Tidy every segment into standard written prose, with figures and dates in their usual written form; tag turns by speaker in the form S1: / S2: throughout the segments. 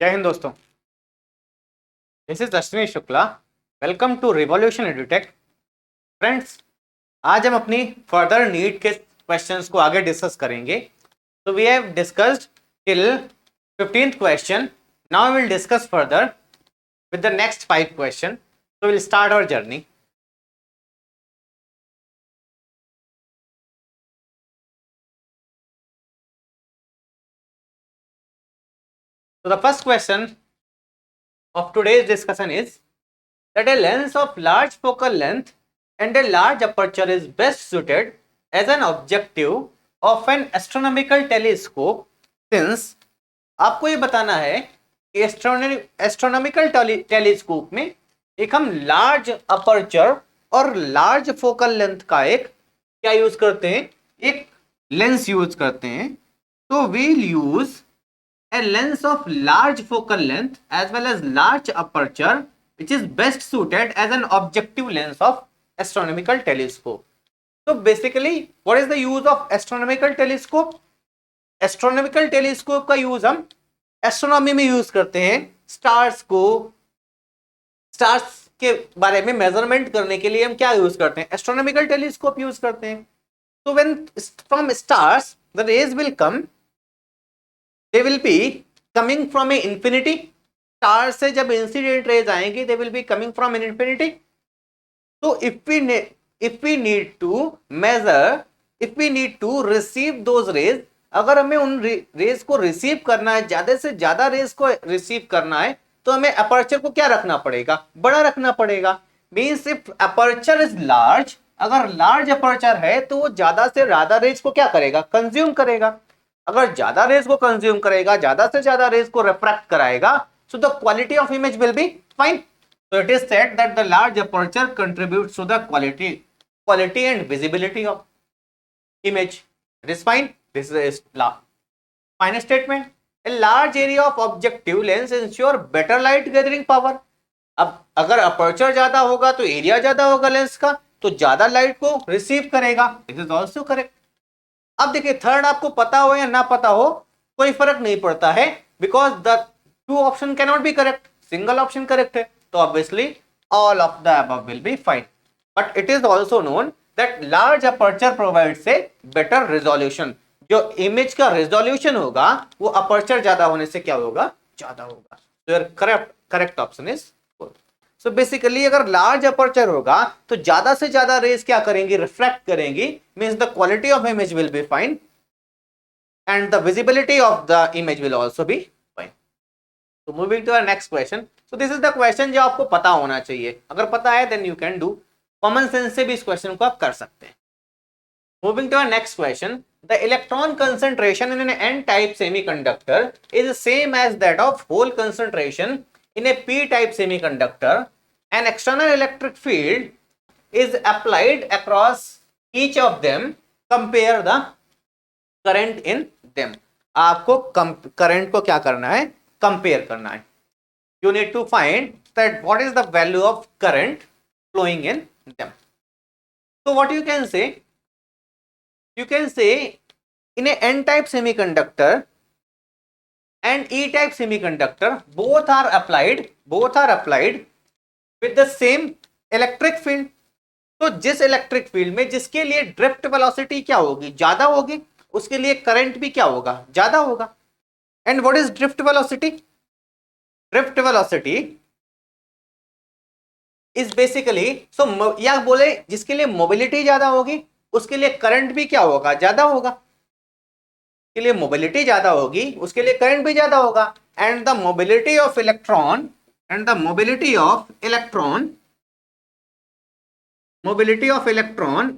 S1: जय हिंद दोस्तों। This is Ashwini Shukla. Welcome to revolution edutech. Friends, आज हम अपनी फर्दर नीट के क्वेश्चंस को आगे डिस्कस करेंगे। तो we have discussed till 15th question. Now we will discuss further with the next 5 question. So we'll start our journey. So the first question of today's discussion is that a lens of large focal length and a large aperture is best suited as an objective of an astronomical telescope, since आपको ये बताना है कि astronomical telescope में एक हम large aperture और large focal length का एक क्या यूज करते हैं, एक लेंस यूज करते हैं। तो we'll use a lens of large focal length as well as large aperture which is best suited as an objective lens of astronomical telescope. So basically what is the use of astronomical telescope? Astronomical telescope का use हम astronomy में use करते हैं। Stars के बारे में measurement करने के लिए हम क्या यूज करते हैं? एस्ट्रोनॉमिकल टेलीस्कोप यूज करते हैं। So when from stars the rays will come, they will be coming from a infinity. Star से जब इंसिडेंट रेज आएंगी they will be coming from an infinity. So if we need to measure, if we need to receive those rays, अगर हमें उन raise को receive करना है, ज्यादा से ज्यादा रेज को रिसीव करना है, तो हमें अपर्चर को क्या रखना पड़ेगा? बड़ा रखना पड़ेगा। Means if aperture is large, अगर लार्ज अपर्चर है तो वो ज्यादा से ज्यादा रेज को क्या करेगा? कंज्यूम करेगा। अगर ज्यादा रेज को कंज्यूम करेगा, ज्यादा से ज्यादा रेज को रिफ्रैक्ट कराएगा, so the quality of image will be fine. So it is said that the large aperture contributes to the quality and visibility of image. It is fine. This is a final statement. A large area of objective lens ensure better light gathering power. अब अगर aperture ज्यादा होगा तो area ज्यादा होगा lens का, तो ज्यादा लाइट को रिसीव करेगा। This is also correct. अब देखिए, थर्ड आपको पता हो या ना पता हो कोई फर्क नहीं पड़ता है, because the two option can not be correct, single option correct है। तो obviously all of the above will be fine. But it is also known that large aperture provides a better resolution. जो image का resolution होगा वो aperture ज्यादा होने से क्या होगा? ज्यादा होगा। तो correct option is four. So basically अगर लार्ज अपर्चर होगा तो ज्यादा से ज्यादा रेज क्या करेंगी? रिफ्रैक्ट करेंगी। Means the quality of image will be fine and the visibility of the image will also be fine. तो moving to our next question. So this is the question जो आपको पता होना चाहिए। अगर पता है then you can do. Common sense से भी इस क्वेश्चन को आप कर सकते हैं। Moving to our next question. The electron concentration in an n-type semiconductor is the same as that of hole concentration in a p-type semiconductor. An external electric field is applied across each of them. Compare the current in them. आपको current को क्या करना है? Compare करना है। You need to find that what is the value of current flowing in them. So what you can say? You can say in a n-type semiconductor and e-type semiconductor, both are applied with the same electric field. तो जिस electric field में जिसके लिए drift velocity क्या होगी? ज्यादा होगी, उसके लिए करंट भी क्या होगा? ज्यादा होगा। And what is drift velocity? Drift velocity is basically, so या बोले जिसके लिए मोबिलिटी ज्यादा होगी उसके लिए करंट भी क्या होगा? ज्यादा होगा। के लिए मोबिलिटी ज्यादा होगी उसके लिए करंट भी ज्यादा होगा। And the mobility of electron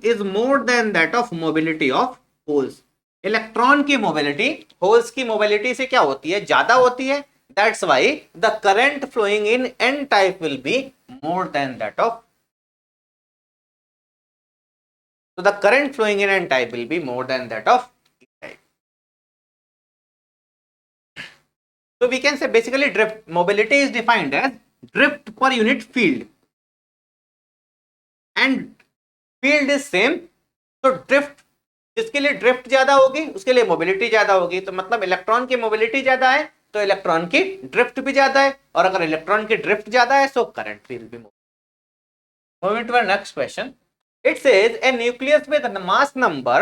S1: is more than that of mobility of holes. Electron की मोबिलिटी होल्स की मोबिलिटी से क्या होती है? ज्यादा होती है। That's why the current flowing in N type will be more than that of, so the current flowing in n type will be more than that of e type. So we can say basically drift mobility is defined as drift per unit field and field is same. So drift, जिसके लिए drift ज्यादा होगी उसके लिए mobility ज्यादा होगी। तो मतलब इलेक्ट्रॉन की मोबिलिटी ज्यादा है तो इलेक्ट्रॉन की ड्रिफ्ट भी ज्यादा है, और अगर इलेक्ट्रॉन की ड्रिफ्ट ज्यादा है so current will be more. Moving to our next question. It says a nucleus with mass number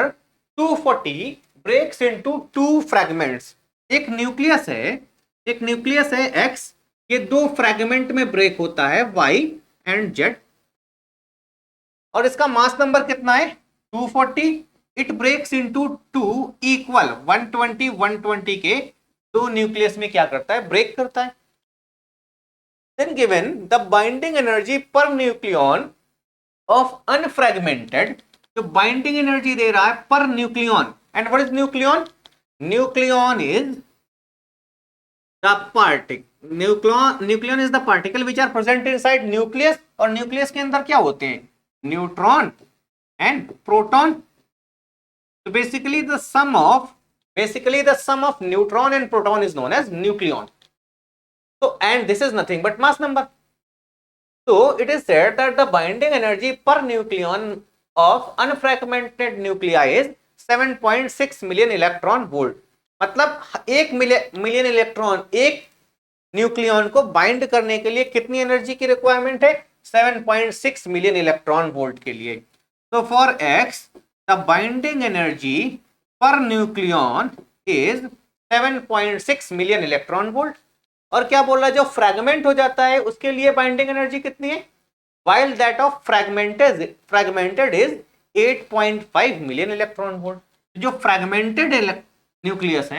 S1: 240 breaks into two fragments. एक न्यूक्लियस है X, ये दो फ्रैगमेंट में ब्रेक होता है Y एंड Z, और इसका मास नंबर कितना है 240. It breaks into two equal 120 के दो न्यूक्लियस में क्या करता है, ब्रेक करता है. Then given the binding energy per nucleon of unfragmented, तो बाइंडिंग एनर्जी दे रहा है per nucleon. And what is nucleon? Nucleon is the nucleon is the particle which are present inside nucleus. और न्यूक्लियस के अंदर क्या होते हैं, न्यूट्रॉन एंड प्रोटॉन. तो basically the sum of neutron and proton is known as nucleon. So, and this is nothing but mass number. So, it is said that the binding energy per nucleon of unfragmented nuclei is 7.6 million electron volt. मतलब 1 million electron एक nucleon को bind करने के लिए कितनी energy की requirement है, 7.6 million electron volt के लिए. तो for X the binding energy per nucleon is 7.6 million electron volt. और क्या बोल रहा है, जो फ्रैगमेंट हो जाता है उसके लिए बाइंडिंग एनर्जी कितनी है, while that of fragmented is 8.5 million electron volt. जो फ्रैगमेंटेड न्यूक्लियस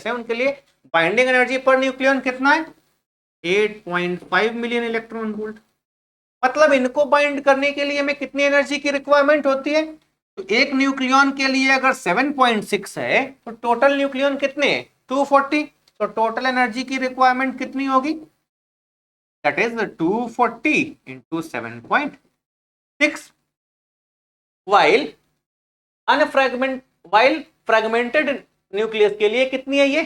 S1: है उनके लिए बाइंडिंग एनर्जी पर न्यूक्लियन कितना है, 8.5 मिलियन इलेक्ट्रॉन वोल्ट. मतलब इनको बाइंड करने के लिए हमें कितनी एनर्जी की रिक्वायरमेंट होती है, तो एक न्यूक्लियन के लिए अगर 7.6 है तो टोटल न्यूक्लियन कितने हैं, 240. तो टोटल एनर्जी की रिक्वायरमेंट कितनी होगी, that is 240 into 7.6. While fragmented nucleus के लिए कितनी है ये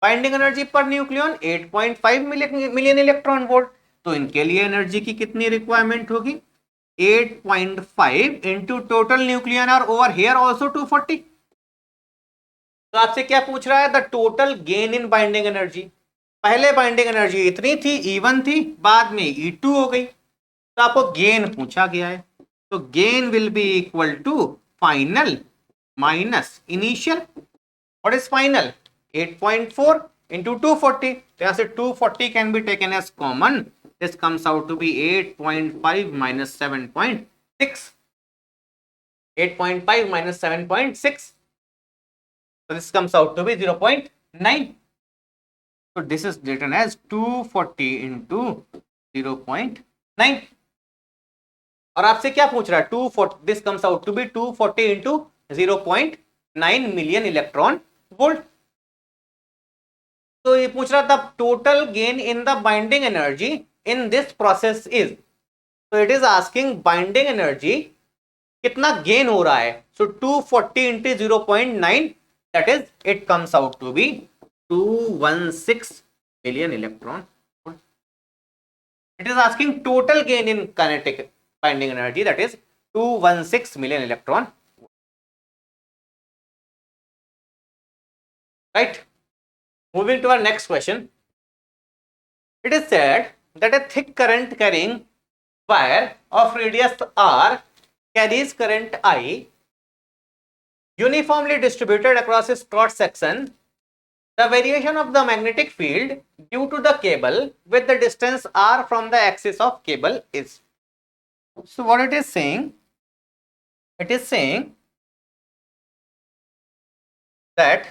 S1: binding energy per nucleon, 8.5 million electron volt. तो इनके लिए एनर्जी की कितनी रिक्वायरमेंट होगी, 8.5 इंटू टोटल न्यूक्लियन और ओवर हियर ऑल्सो 240. तो आपसे क्या पूछ रहा है, the total gain in binding energy. पहले बाइंडिंग एनर्जी इतनी थी, E1 थी, बाद में E2 हो गई, तो आपको गेन पूछा गया है. तो gain will be equal to final minus initial. What is final, 8.4 into 240. तो यहां से 240 can be taken as common. This comes out to be 8.5 minus 7.6. 8.5 minus 7.6. So this comes out to be 0.9. So this is written as 240 into 0.9. और आपसे क्या पूछ रहा है, 240, this comes out to be 240 into 0.9 million electron volt. तो ये पूछ रहा था total gain in the binding energy in this process is. तो it is asking binding energy कितना गेन हो रहा है. सो 240 into 0.9, that is it comes out to be 216 billion electron volt. It is asking total gain in kinetic binding energy, that is 216 million electron volt. Right, moving to our next question. It is said that a thick current carrying wire of radius r carries current I uniformly distributed across its cross section. The variation of the magnetic field due to the cable with the distance r from the axis of cable is. So what it is saying, that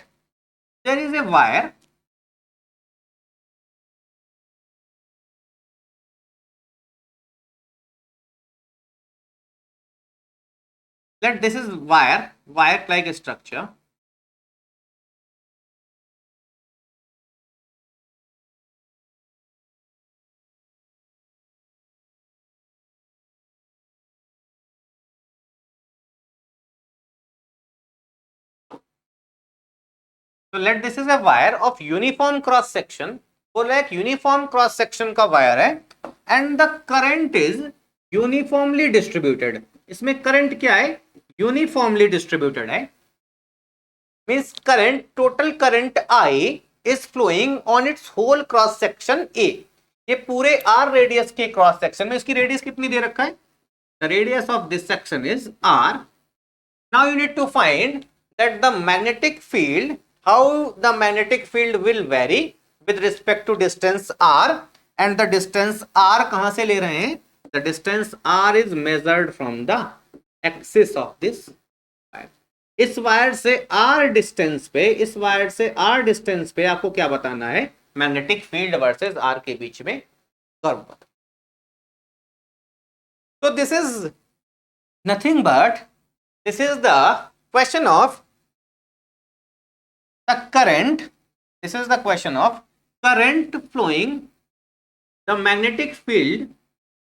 S1: there is a wire that this is wire like structure. So let this is a wire of uniform cross section. बोला एक uniform cross section का wire है and the current is uniformly distributed. इसमें current क्या है, uniformly distributed है. Means current, total current I is flowing on its whole cross section A. ये पूरे R रेडियस के क्रॉस सेक्शन में, इसकी रेडियस कितनी दे रखा है? The radius of this section is R. Now you need to find that the magnetic field, how the magnetic field will vary with respect to distance R, and the distance R कहां से ले रहे हैं? The distance R is measured from the axis of this wire. इस wire से R distance पे, इस wire से R डिस्टेंस पे आपको क्या बताना है? मैग्नेटिक फील्ड वर्सेस R के बीच में कर्व बताना. So this is nothing but, this is the question of the current. This is the question of current flowing the magnetic field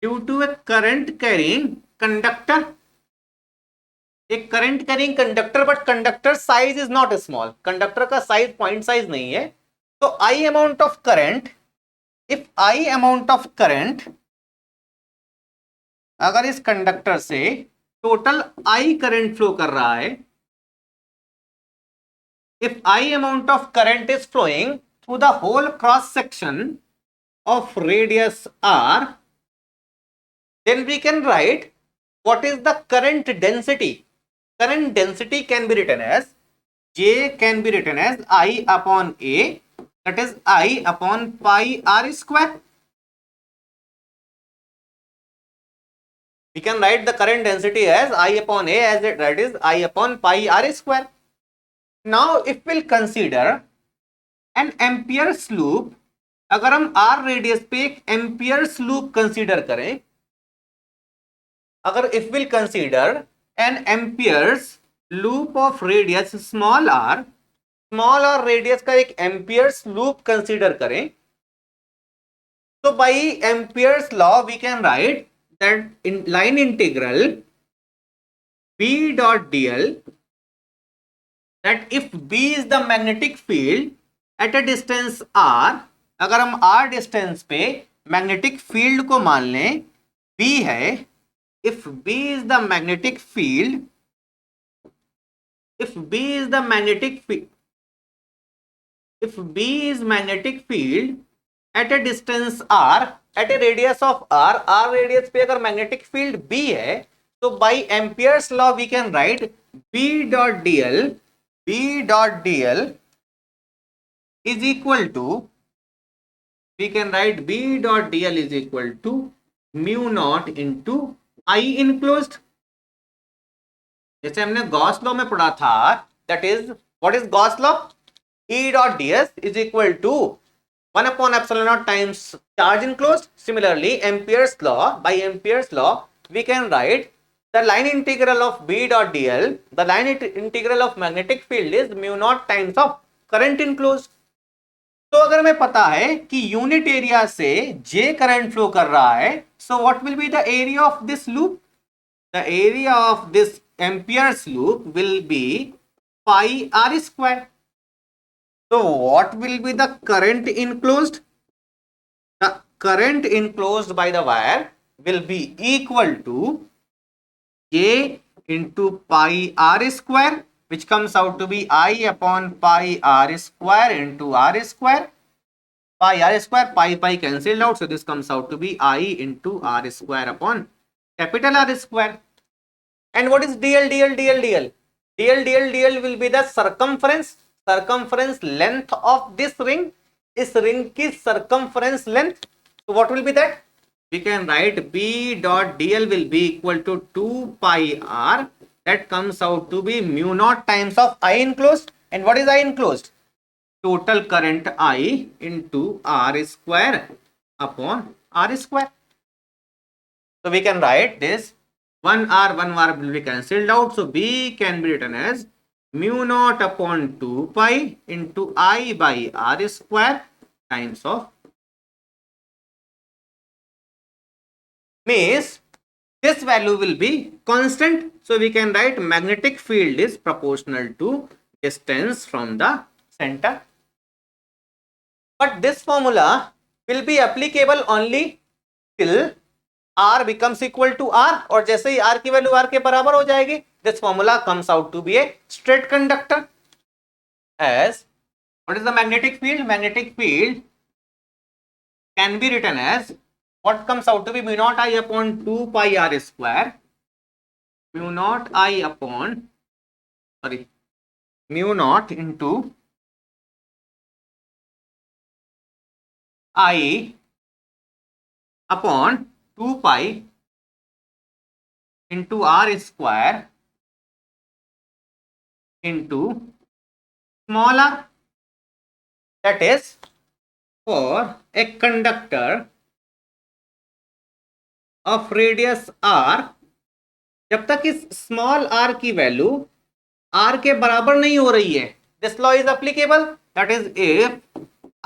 S1: due to a current carrying conductor. एक current carrying conductor, but conductor size is not small. Conductor का size point size नहीं है. तो आई amount of current, if I amount of current, अगर इस conductor से total I current flow कर रहा है, if I amount of current is flowing through the whole cross section of radius R, then we can write what is the current density. Current density can be written as J can be written as I upon A, that is I upon pi R square. We can write the current density as I upon A, as that is I upon pi R square. Now if we'll consider an Ampere's loop, अगर हम R radius पे एक Ampere's loop consider करें, अगर if we'll consider an Ampere's loop of radius small r radius का एक Ampere's loop consider करें, तो by Ampere's law we can write that in line integral B dot dl, that if B is the magnetic field at a distance r, अगर हम r distance पे magnetic field को मान लें B है, if B is the magnetic field, if B is the magnetic field, if B is magnetic field at a distance r, at a radius of r radius पे अगर magnetic field B है, तो by Ampere's law we can write B dot dl is equal to, we can write B dot dl is equal to mu naught into I enclosed. जैसे हमने Gauss law में पढ़ा था, that is, what is Gauss law? E dot ds is equal to 1 upon epsilon naught times charge enclosed. Similarly, Ampere's law, by Ampere's law we can write the line integral of B dot dl, the line integral of magnetic field is mu naught times of current enclosed. तो अगर हमें पता है कि unit area से J current flow कर रहा है, so what will be the area of this loop? The area of this Ampere's loop will be pi R square. So what will be the current enclosed? The current enclosed by the wire will be equal to J into pi R square, which comes out to be I upon pi R square into R square. Pi R square, pi cancelled out, so this comes out to be I into R square upon capital R square. And what is dl? dl will be the circumference length of this ring. इस ring की circumference length. So what will be that? We can write B dot dl will be equal to 2 pi R. That comes out to be mu naught times of I enclosed. And what is I enclosed? Total current I into R square upon R square. So we can write this 1 R will be cancelled out. So B can be written as mu naught upon 2 pi into I by R square times of, means this value will be constant. So we can write magnetic field is proportional to distance from the center. But this formula will be applicable only till R becomes equal to R, और जैसे ही R की value R के बराबर हो जाएगी, this formula comes out to be a straight conductor. As What is the magnetic field? Magnetic field can be written as what comes out to be mu naught I upon 2 pi r square, mu naught I upon, sorry, mu naught into I upon 2 pi into r square into small r. That is, for a conductor of radius r, जब तक इस small r की value r के बराबर नहीं हो रही है, this law is applicable. That is if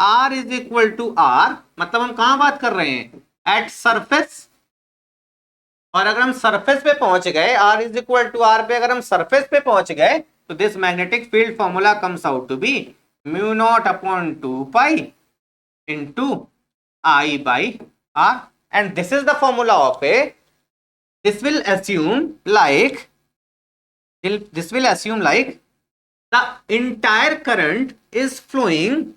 S1: r is equal to r, मतलब हम कहां बात कर रहे हैं? At surface. और अगर हम सरफेस पे पहुंच गए, r is equal to r पे अगर हम सरफेस पे पहुंच गए, तो this magnetic field formula comes out to be mu naught upon 2 pi into I by R, and this is the formula of a, this will assume like the entire current is flowing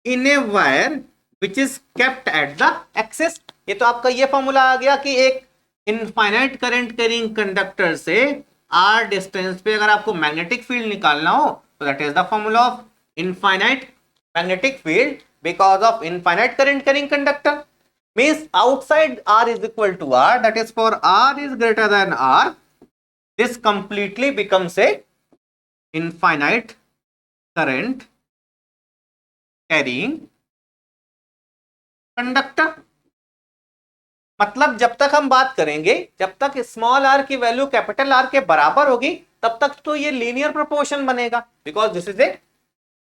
S1: in a wire which is kept at the axis. ये तो आपका ये formula आ गया कि एक infinite current carrying conductor से r distance पे अगर आपको मैग्नेटिक फील्ड निकालना हो, तो that is the formula of infinite magnetic field because of infinite current carrying conductor. Means outside r is equal to r, that is for r is greater than r, this completely becomes a infinite current carrying conductor. मतलब जब तक हम बात करेंगे, जब तक small r की value capital R के बराबर होगी, तब तक तो ये लीनियर प्रोपोर्शन बनेगा, because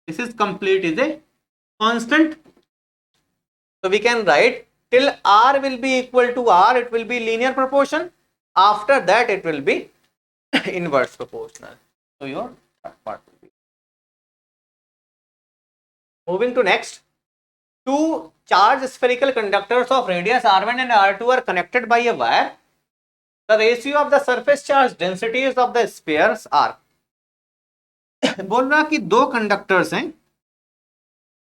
S1: this is complete is a constant. So we can write till r will be equal to r, it will be linear proportion. After that it will be inverse proportional. So your part will be. Moving to next, two charged spherical conductors of radius r1 and r2 are connected by a wire. The ratio of the surface charge densities of the spheres are. बोल रहा कि दो conductors हैं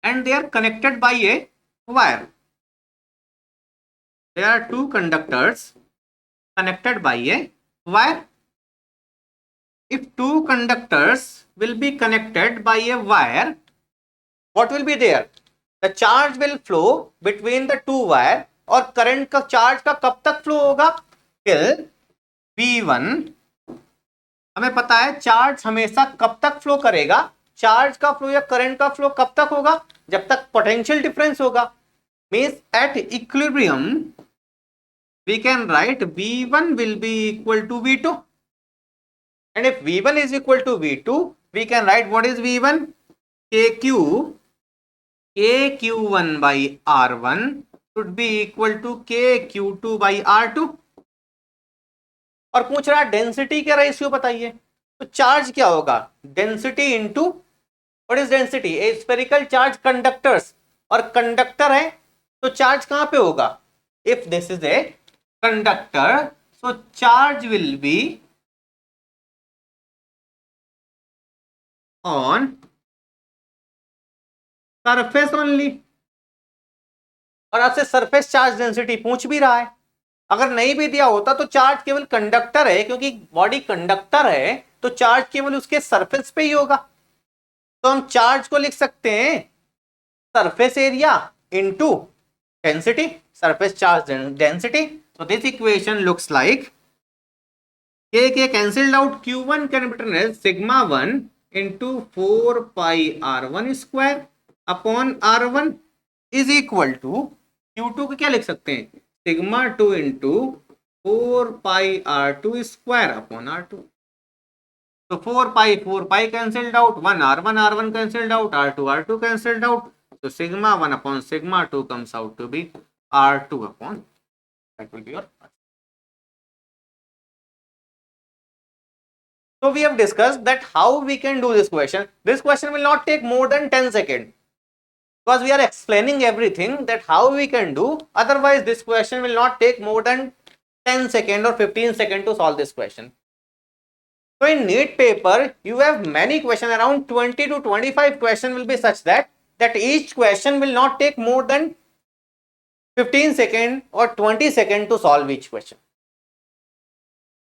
S1: and they are connected by a wire. There are two conductors connected by a wire. If two conductors will be connected by a wire, what will be there? The charge will flow between the two wire. और current का charge का कब तक flow होगा? Till V1. हमें पता है charge हमेशा कब तक फ्लो करेगा, चार्ज का फ्लो या करंट का फ्लो कब तक होगा? जब तक पोटेंशियल डिफरेंस होगा. Means at equilibrium we can write V1 will be equal to V2, and if V1 is equal to V2 we can write what is V1? KQ1 by R1 should be equal to KQ2 by R2. और पूछ रहा है density का ratio बताइए. तो charge क्या होगा? Density into what is density? A spherical charge conductors, और कंडक्टर है तो चार्ज कहां पे होगा? If this is a conductor, so charge will be on surface only. और आपसे सरफेस चार्ज डेंसिटी पूछ भी रहा है. अगर नहीं भी दिया होता तो चार्ज केवल कंडक्टर है, क्योंकि बॉडी कंडक्टर है तो चार्ज केवल उसके सरफेस पे ही होगा. तो हम चार्ज को लिख सकते हैं surface area into density, surface charge density. So this equation looks like K cancelled out, Q1 can be written as sigma 1 into 4 pi R1 square upon R1 is equal to Q2 को क्या लिख सकते हैं? sigma 2 into 4 pi R2 square upon R2. So 4 pi cancelled out, 1 R1 cancelled out, R2 cancelled out. So sigma 1 upon sigma 2 comes out to be R2 upon, that will be your. So we have discussed that how we can do this question. This question will not take more than 10 seconds because we are explaining everything that how we can do. Otherwise this question will not take more than 10 seconds or 15 seconds to solve this question. So in NEET paper, you have many questions, around 20 to 25 questions will be such that each question will not take more than 15 seconds or 20 seconds to solve each question.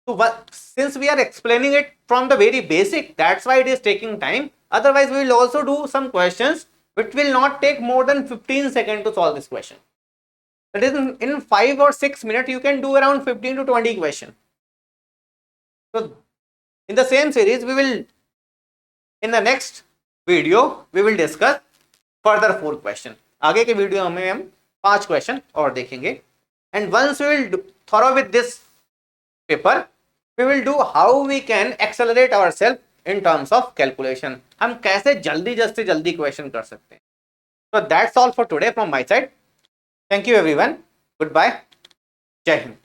S1: So since we are explaining it from the very basic, that's why it is taking time. Otherwise, we will also do some questions which will not take more than 15 seconds to solve this question. That is, in 5 or 6 minutes, you can do around 15 to 20 questions. So in the same series, we will, in the next video, we will discuss further 4 question. आगे के video में हम 5 question और देखेंगे. And once we will thorough with this paper, we will do how we can accelerate ourselves in terms of calculation. हम कैसे जल्दी से जल्दी क्वेश्चन कर सकते हैं. So that's all for today from my side. Thank you everyone. Goodbye. Jai Hind.